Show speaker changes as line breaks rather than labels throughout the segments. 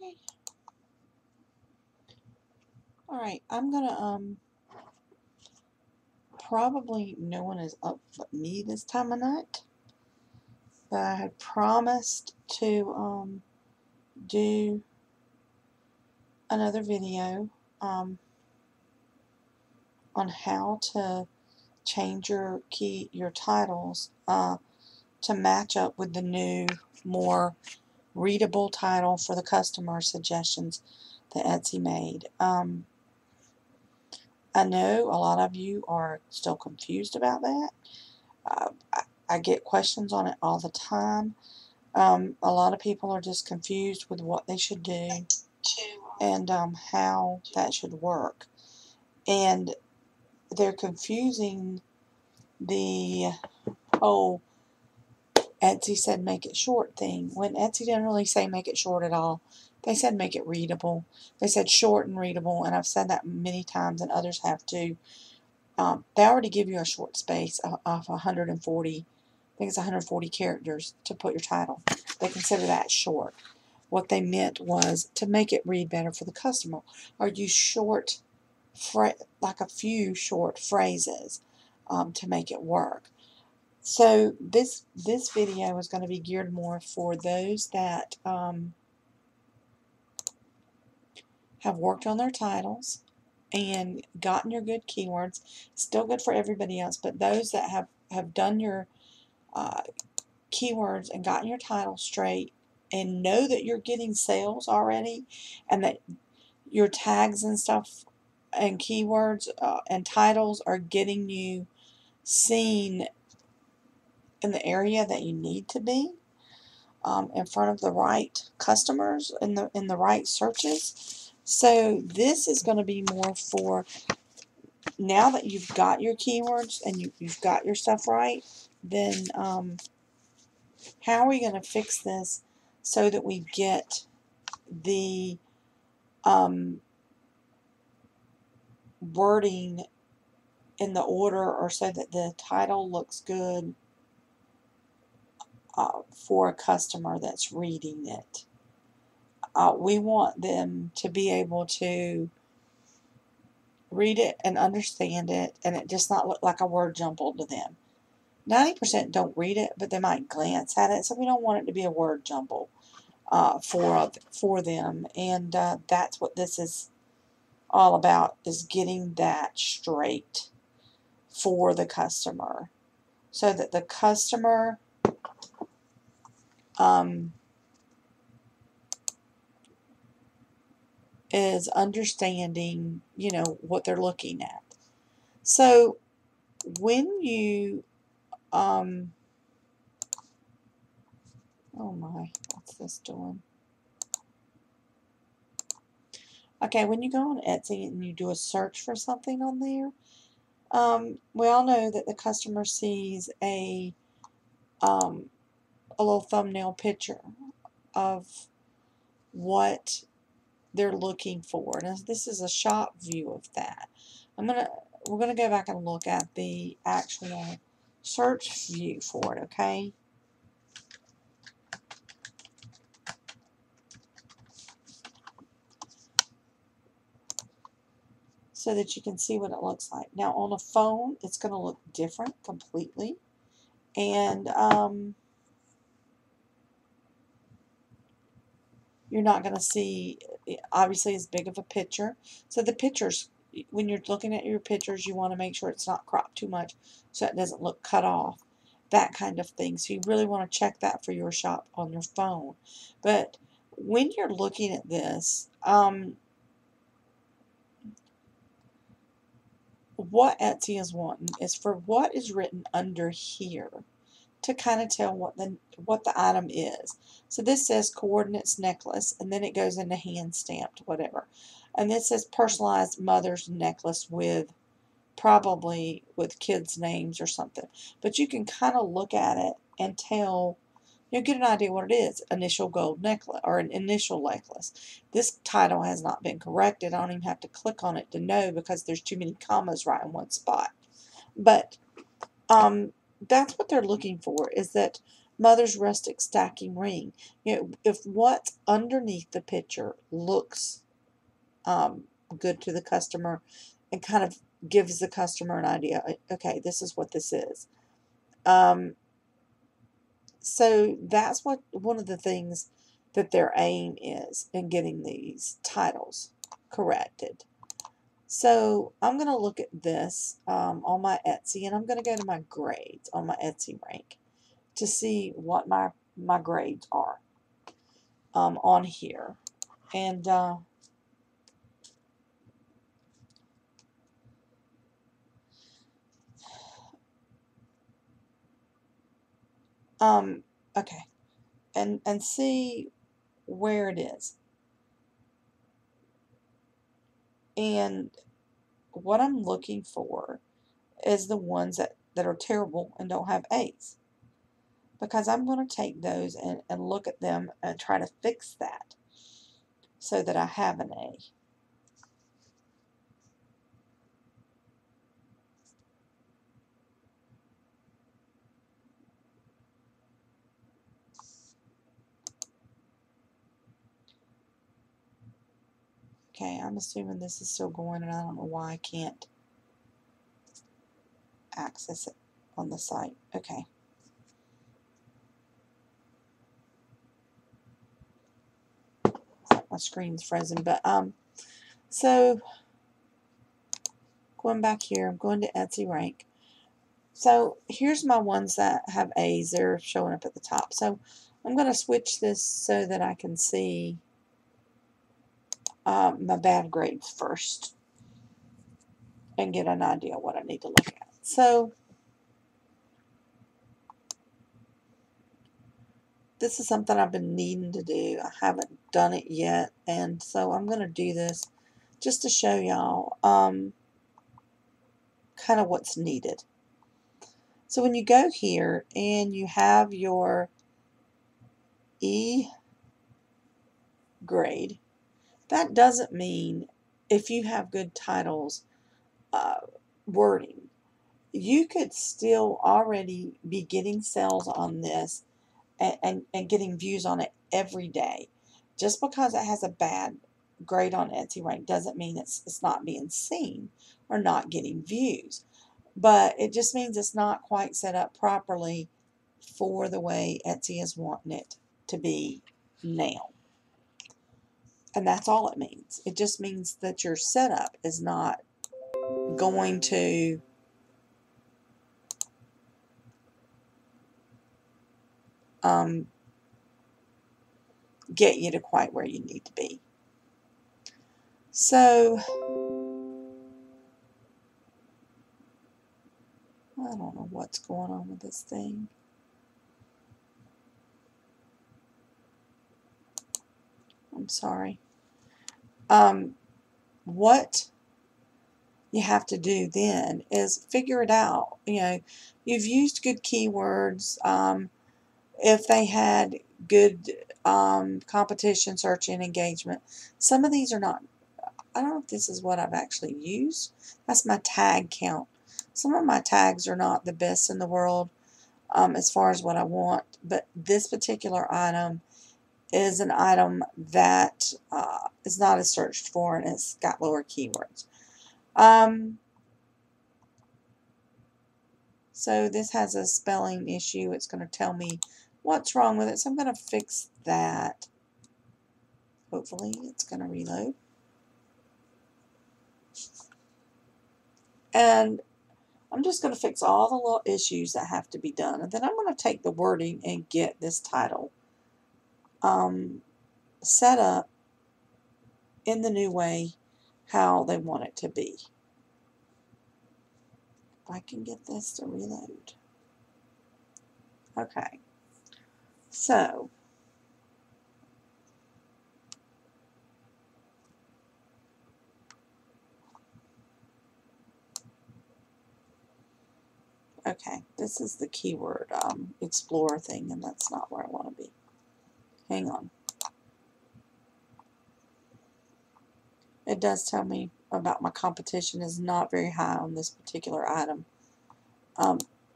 Okay. Alright, I'm gonna, probably no one is up but me this time of night. But I had promised to, do another video, on how to change your titles, to match up with the new, more readable title for the customer suggestions that Etsy made. I know a lot of you are still confused about that. I get questions on it all the time. A lot of people are just confused with what they should do and how that should work. And they're confusing the whole Etsy said make it short thing, when Etsy didn't really say make it short at all. They said make it readable. They said short and readable, and I've said that many times, and others have too. They already give you a short space of 140, I think it's 140 characters to put your title. They consider that short. What they meant was to make it read better for the customer, or use short, like a few short phrases to make it work. So this video is going to be geared more for those that have worked on their titles and gotten your good keywords. Still good for everybody else, but those that have done your keywords and gotten your title straight and know that you're getting sales already, and that your tags and stuff and keywords and titles are getting you seen in the area that you need to be, in front of the right customers in the right searches. So this is going to be more for now that you've got your keywords and you've got your stuff right. Then how are we going to fix this so that we get the wording in the order, or so that the title looks good for a customer that's reading it. We want them to be able to read it and understand it, and it just not look like a word jumble to them. 90% don't read it, but they might glance at it, so we don't want it to be a word jumble for them. And that's what this is all about, is getting that straight for the customer, so that the customer is understanding, what they're looking at. So when you oh my, what's this doing? Okay, when you go on Etsy and you do a search for something on there, we all know that the customer sees a little thumbnail picture of what they're looking for. Now, this is a shop view of that. We're gonna go back and look at the actual search view for it, okay? So that you can see what it looks like. Now on a phone, it's going to look different completely, and you're not going to see obviously as big of a picture. So the pictures, when you're looking at your pictures, you want to make sure it's not cropped too much so it doesn't look cut off, that kind of thing. So you really want to check that for your shop on your phone. But when you're looking at this, what Etsy is wanting is for what is written under here to kind of tell what the item is. So this says coordinates necklace, and then it goes into hand stamped whatever, and this says personalized mother's necklace with probably with kids' names or something. But you can kind of look at it and tell. You'll get an idea what it is. Initial gold necklace, or an initial necklace. This title has not been corrected. I don't even have to click on it to know, because there's too many commas right in one spot. But that's what they're looking for, is that Mother's rustic stacking ring. You know, if what's underneath the picture looks good to the customer and kind of gives the customer an idea, okay, this is what this is. So that's what one of the things that their aim is in getting these titles corrected. So I'm going to look at this on my Etsy, and I'm going to go to my grades on my Etsy rank to see what my grades are on here. And okay, and see where it is. And what I'm looking for is the ones that are terrible and don't have A's. Because I'm going to take those and look at them and try to fix that so that I have an A. Okay, I'm assuming this is still going, and I don't know why I can't access it on the site. Okay. My screen's frozen, but so going back here, I'm going to Etsy rank. So here's my ones that have A's. They're showing up at the top. So I'm going to switch this so that I can see my bad grades first and get an idea what I need to look at. So this is something I've been needing to do. I haven't done it yet, and so I'm going to do this just to show y'all kind of what's needed. So when you go here and you have your E grade, that doesn't mean if you have good titles, wording, you could still already be getting sales on this and getting views on it every day. Just because it has a bad grade on Etsy rank doesn't mean it's not being seen or not getting views. But it just means it's not quite set up properly for the way Etsy is wanting it to be now. And that's all it means. It just means that your setup is not going to get you to quite where you need to be. So I don't know what's going on with this thing. I'm sorry. What you have to do then is figure it out. You know, you've used good keywords. If they had good competition search and engagement, some of these are not. I don't know if this is what I've actually used. That's my tag count. Some of my tags are not the best in the world as far as what I want, but this particular item is an item that is not as searched for, and it's got lower keywords. So this has a spelling issue. It's going to tell me what's wrong with it, so I'm going to fix that. Hopefully it's going to reload. And I'm just going to fix all the little issues that have to be done, and then I'm going to take the wording and get this title set up in the new way how they want it to be. If I can get this to reload. Okay, so okay, this is the keyword explorer thing, and that's not where I want to be. Hang on. It does tell me about my competition is not very high on this particular item.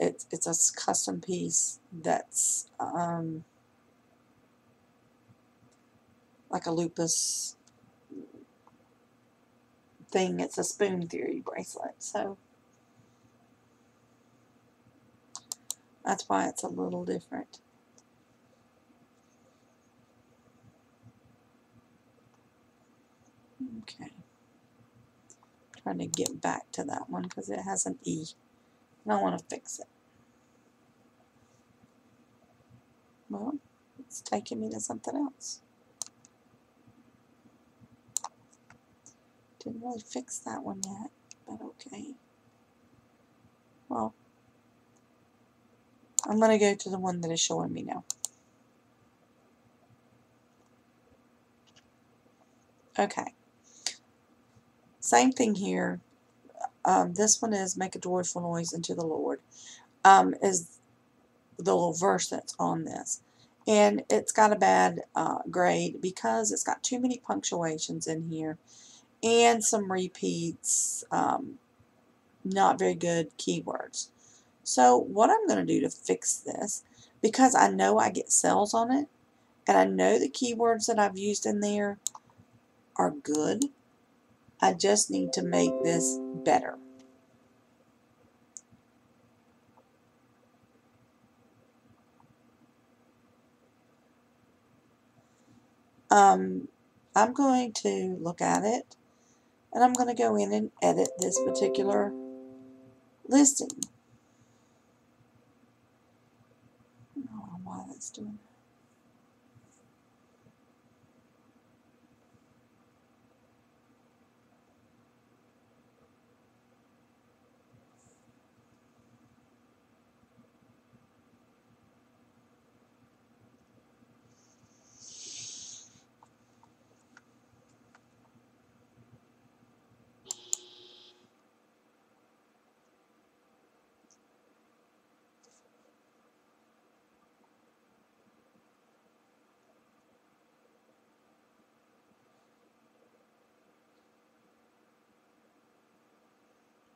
it's a custom piece that's like a lupus thing. It's a spoon theory bracelet, so that's why it's a little different. Okay. Trying to get back to that one because it has an E. And I want to fix it. Well, it's taking me to something else. Didn't really fix that one yet, but okay. Well, I'm going to go to the one that is showing me now. Okay. Same thing here. This one is make a joyful noise unto the Lord. Is the little verse that's on this. And it's got a bad grade because it's got too many punctuations in here and some repeats, not very good keywords. So what I'm going to do to fix this, because I know I get sales on it, and I know the keywords that I've used in there are good, I just need to make this better. I'm going to look at it, and I'm going to go in and edit this particular listing. I don't know why that's doing that.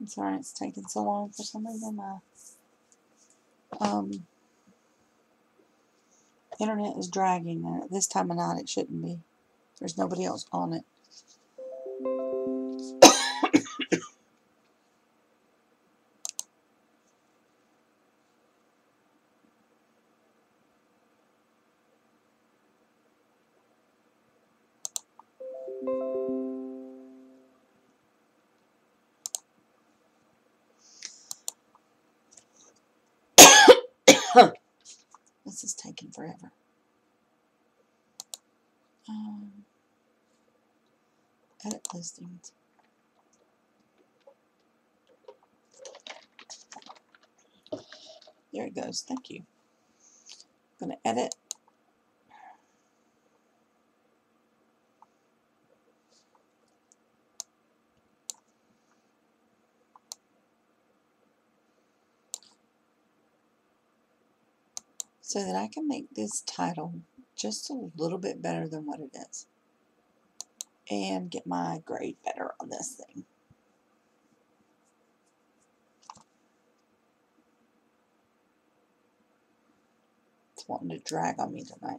I'm sorry it's taking so long. For some reason my internet is dragging, and at this time of night it shouldn't be. There's nobody else on it. This is taking forever. Edit listings. There it goes. Thank you. I'm going to edit. So that I can make this title just a little bit better than what it is. And get my grade better on this thing. It's wanting to drag on me tonight.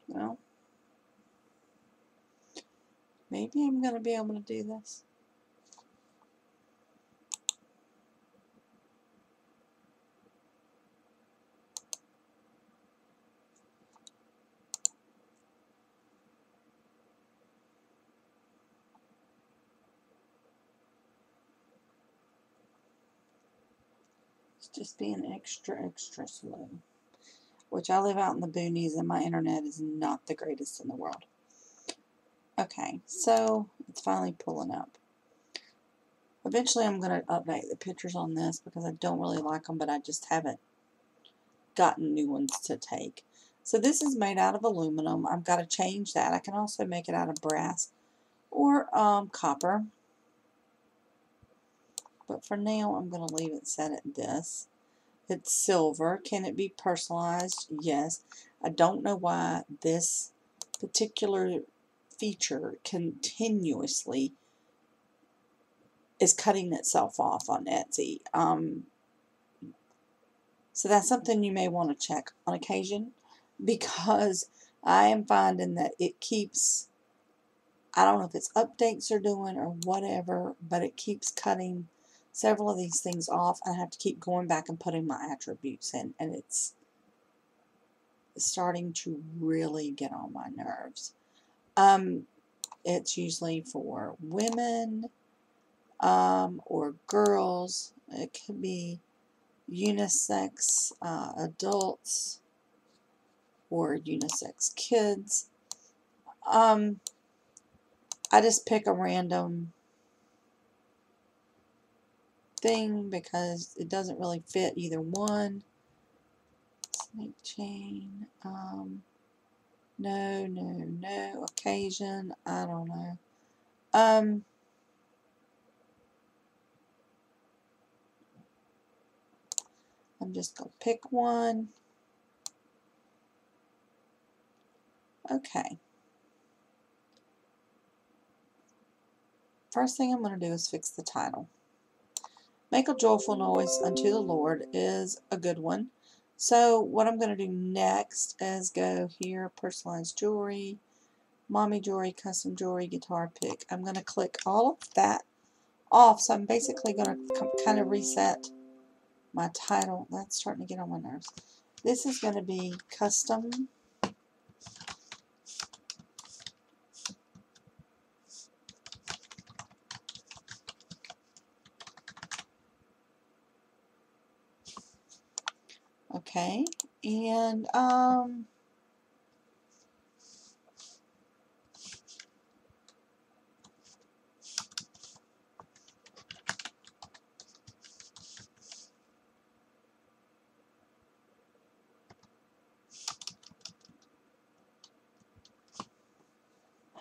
Well, maybe I'm going to be able to do this. It's just being extra slow. Which I live out in the boonies and my internet is not the greatest in the world. Okay, so it's finally pulling up. Eventually I'm going to update the pictures on this because I don't really like them, but I just haven't gotten new ones to take. So this is made out of aluminum. I've got to change that. I can also make it out of brass or copper. But for now, I'm going to leave it set at this. It's silver. Can it be personalized? Yes. I don't know why this particular feature continuously is cutting itself off on Etsy. So that's something you may want to check on occasion, because I am finding that it keeps, I don't know if it's updates are doing or whatever, but it keeps cutting several of these things off. I have to keep going back and putting my attributes in, and it's starting to really get on my nerves. It's usually for women or girls. It could be unisex adults or unisex kids. I just pick a random thing because it doesn't really fit either one. Snake chain. No. Occasion. I don't know. I'm just going to pick one. Okay. First thing I'm going to do is fix the title. Make a joyful noise unto the Lord is a good one. So what I'm going to do next is go here, personalized jewelry, mommy jewelry, custom jewelry, guitar pick. I'm going to click all of that off. So I'm basically going to kind of reset my title. That's starting to get on my nerves. This is going to be custom okay, and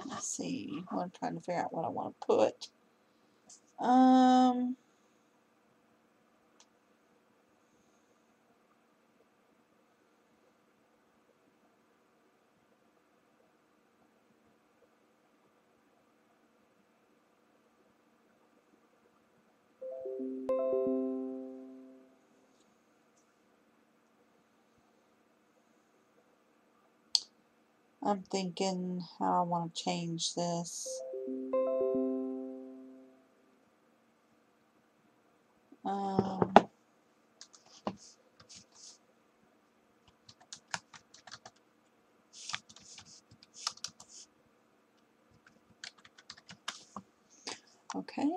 let's see, I'm trying to figure out what I want to put. I'm thinking how I want to change this. Okay,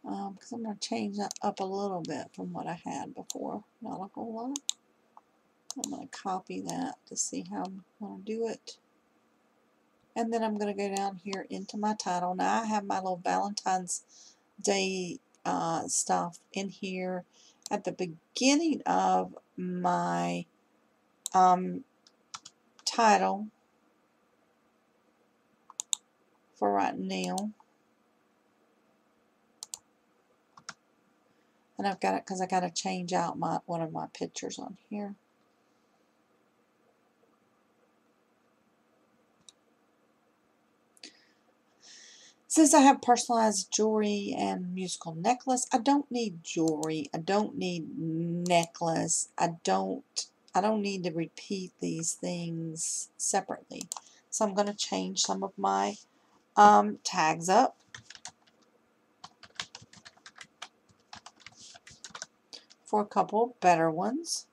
because I'm going to change that up a little bit from what I had before. Not a whole lot. I'm going to copy that to see how I'm going to do it. And then I'm going to go down here into my title. Now I have my little Valentine's Day stuff in here at the beginning of my title for right now. And I've got it because I got to change out one of my pictures on here. Since I have personalized jewelry and musical necklace, I don't need jewelry. I don't need necklace. I don't need to repeat these things separately. So I'm going to change some of my tags up. For a couple better ones.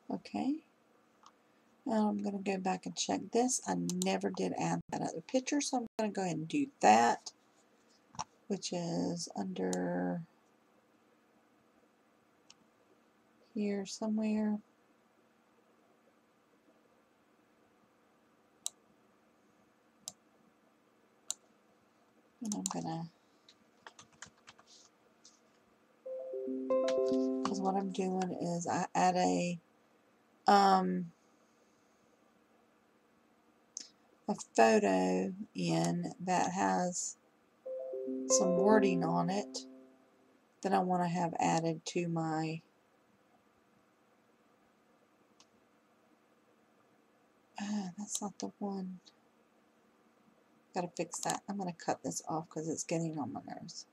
Okay. Now I'm going to go back and check this. I never did add that other picture, so I'm going to go ahead and do that, which is under here somewhere. And I'm going to, because what I'm doing is I add a photo in that has some wording on it that I want to have added to my that's not the one. Gotta fix that. I'm going to cut this off because it's getting on my nerves.